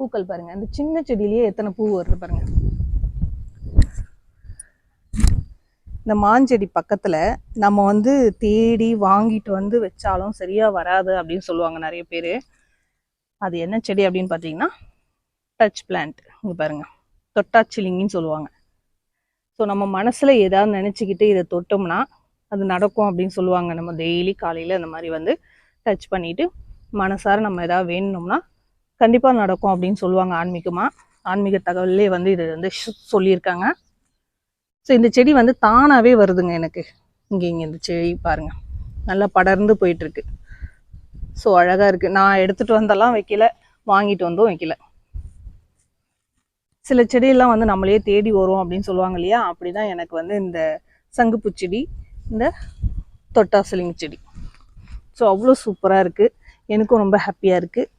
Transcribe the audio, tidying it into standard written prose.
பூக்கள் பாருங்க. இந்த சின்ன செடியிலேயே எத்தனை பூ வருது பாருங்க. இந்த மாஞ்செடி பக்கத்துல நம்ம வந்து தேடி வாங்கிட்டு வந்து வச்சாலும் சரியா வராது அப்படின்னு சொல்லுவாங்க நிறைய பேர். அது என்ன செடி அப்படின்னு பார்த்தீங்கன்னா டச் பிளான்ட். இங்க பாருங்க, தொட்டாச்சிலிங்கின்னு சொல்லுவாங்க. ஸோ நம்ம மனசுல ஏதாவது நினைச்சுக்கிட்டு இதை தொட்டோம்னா அது நடக்கும் அப்படின்னு சொல்லுவாங்க. நம்ம டெய்லி காலையில அந்த மாதிரி வந்து டச் பண்ணிட்டு மனசார நம்ம ஏதாவது வேணும்னா கண்டிப்பா நடக்கும் அப்படின்னு சொல்லுவாங்க. ஆன்மீக தகவல்லே வந்து இது வந்து சொல்லியிருக்காங்க. ஸோ இந்த செடி வந்து தானாகவே வருதுங்க எனக்கு. இங்கே இந்த செடி பாருங்க, நல்லா படர்ந்து போயிட்டு இருக்கு. ஸோ அழகாக இருக்குது. நான் எடுத்துகிட்டு வந்தெல்லாம் வைக்கல, வாங்கிட்டு வந்தும் வைக்கல. சில செடியெல்லாம் வந்து நம்மளே தேடி வரும் அப்படின்னு சொல்லுவாங்க இல்லையா, அப்படிதான் எனக்கு வந்து இந்த சங்குப்பூ செடி, இந்த தொட்டாசிலிங் செடி. ஸோ அவ்வளோ சூப்பராக இருக்குது. எனக்கும் ரொம்ப ஹாப்பியாக இருக்குது.